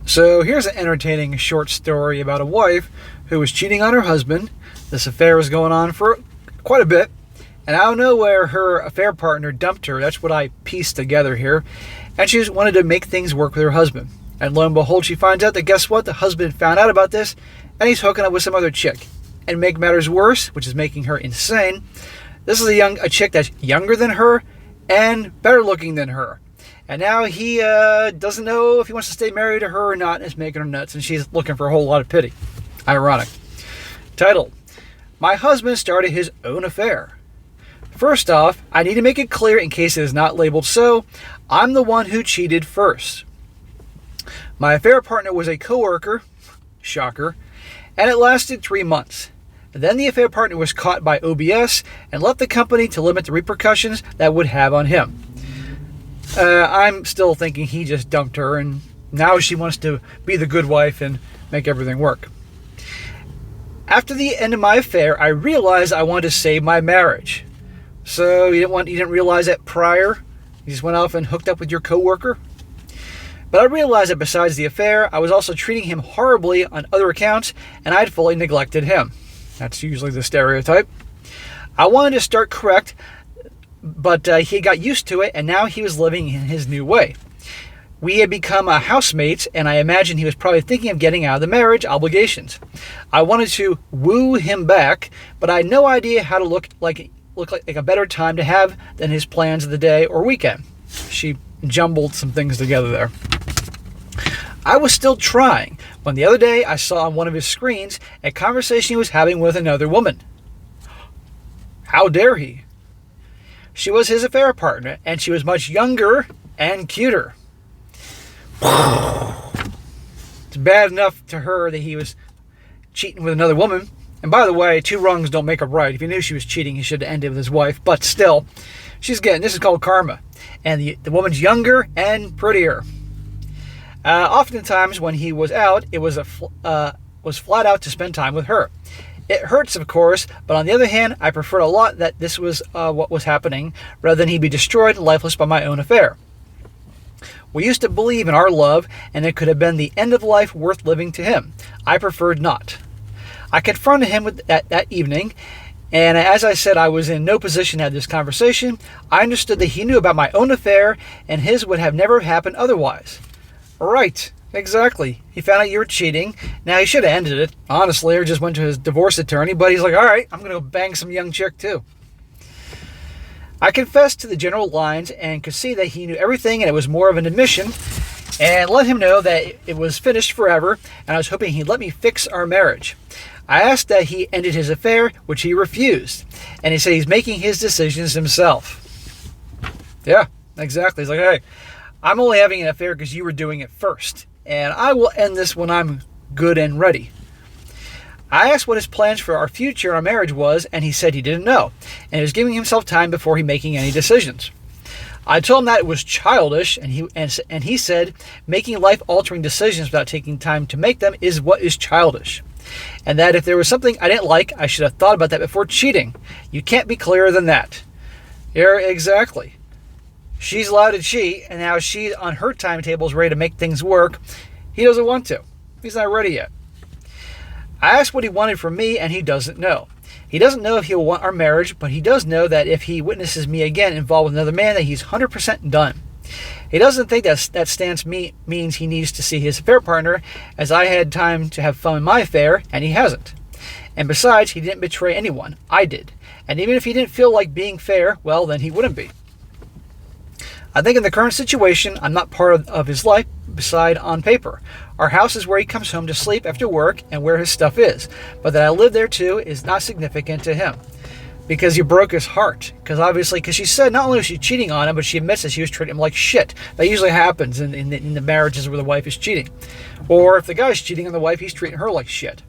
So here's an entertaining short story about a wife who was cheating on her husband. This affair was going on for quite a bit, and out of nowhere her affair partner dumped her. That's what I pieced together here. And she just wanted to make things work with her husband. And lo and behold, she finds out that guess what? The husband found out about this, and he's hooking up with some other chick. And make matters worse, which is making her insane, this is a chick that's younger than her and better looking than her. And now he doesn't know if he wants to stay married to her or not, and it's making her nuts, and she's looking for a whole lot of pity. Ironic. Title: My husband started his own affair. First off, I need to make it clear in case it is not labeled so, I'm the one who cheated first. My affair partner was a coworker, shocker, and it lasted 3 months. Then the affair partner was caught by OBS and left the company to limit the repercussions that would have on him. I'm still thinking he just dumped her, and now she wants to be the good wife and make everything work. After the end of my affair, I realized I wanted to save my marriage. So you didn't realize that prior? You just went off and hooked up with your coworker? But I realized that besides the affair, I was also treating him horribly on other accounts, and I had fully neglected him. That's usually the stereotype. I wanted to start correct, but he got used to it, and now he was living in his new way. We had become housemates, and I imagine he was probably thinking of getting out of the marriage obligations. I wanted to woo him back, but I had no idea how to look like a better time to have than his plans of the day or weekend. She jumbled some things together there. I was still trying when the other day I saw on one of his screens a conversation he was having with another woman. How dare he? She was his affair partner, and she was much younger and cuter. It's bad enough to her that he was cheating with another woman. And by the way, 2 wrongs don't make a right. If he knew she was cheating, he should have ended with his wife. But still, this is called karma. And the woman's younger and prettier. Oftentimes when he was out, it was flat out to spend time with her. It hurts, of course, but on the other hand, I preferred a lot that this was what was happening, rather than he be destroyed, lifeless by my own affair. We used to believe in our love, and it could have been the end of life worth living to him. I preferred not. I confronted him with that evening, and as I said, I was in no position to have this conversation. I understood that he knew about my own affair, and his would have never happened otherwise. Right. Exactly. He found out you were cheating. Now, he should have ended it, honestly, or just went to his divorce attorney, but he's like, all right, I'm going to go bang some young chick, too. I confessed to the general lines and could see that he knew everything, and it was more of an admission, and let him know that it was finished forever, and I was hoping he'd let me fix our marriage. I asked that he ended his affair, which he refused, and he said he's making his decisions himself. Yeah, exactly. He's like, hey, I'm only having an affair because you were doing it first. And I will end this when I'm good and ready. I asked what his plans for our future, our marriage was, and he said he didn't know, and he was giving himself time before he making any decisions. I told him that it was childish, and he said making life-altering decisions without taking time to make them is what is childish, and that if there was something I didn't like, I should have thought about that before cheating. You can't be clearer than that. Yeah, exactly. She's allowed to cheat, and now she, on her timetable, is ready to make things work. He doesn't want to. He's not ready yet. I asked what he wanted from me, and he doesn't know. He doesn't know if he'll want our marriage, but he does know that if he witnesses me again involved with another man, that he's 100% done. He doesn't think that stance means he needs to see his affair partner, as I had time to have fun in my affair, and he hasn't. And besides, he didn't betray anyone. I did. And even if he didn't feel like being fair, well, then he wouldn't be. I think in the current situation, I'm not part of his life beside on paper. Our house is where he comes home to sleep after work and where his stuff is. But that I live there too is not significant to him. Because you broke his heart. Because she said not only was she cheating on him, but she admits that she was treating him like shit. That usually happens in the marriages where the wife is cheating. Or if the guy's cheating on the wife, he's treating her like shit.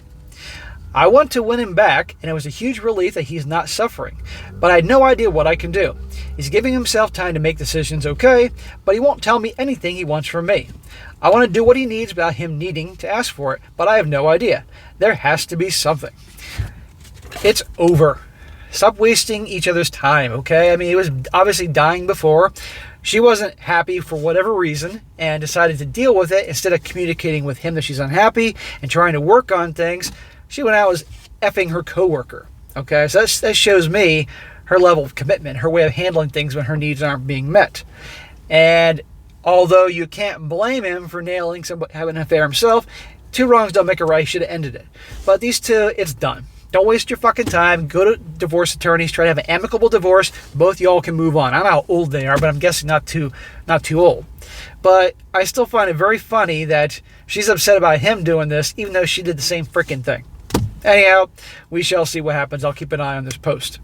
I want to win him back, and it was a huge relief that he's not suffering. But I had no idea what I can do. He's giving himself time to make decisions, okay, but he won't tell me anything he wants from me. I want to do what he needs without him needing to ask for it, but I have no idea. There has to be something. It's over. Stop wasting each other's time, okay? I mean, he was obviously dying before. She wasn't happy for whatever reason and decided to deal with it. Instead of communicating with him that she's unhappy and trying to work on things, she went out and was effing her coworker. Okay, so that shows me her level of commitment, her way of handling things when her needs aren't being met. And although you can't blame him for nailing somebody having an affair himself, two wrongs don't make a right. He should have ended it. But these two, it's done. Don't waste your fucking time. Go to divorce attorneys. Try to have an amicable divorce. Both y'all can move on. I don't know how old they are, but I'm guessing not too old. But I still find it very funny that she's upset about him doing this, even though she did the same freaking thing. Anyhow, we shall see what happens. I'll keep an eye on this post.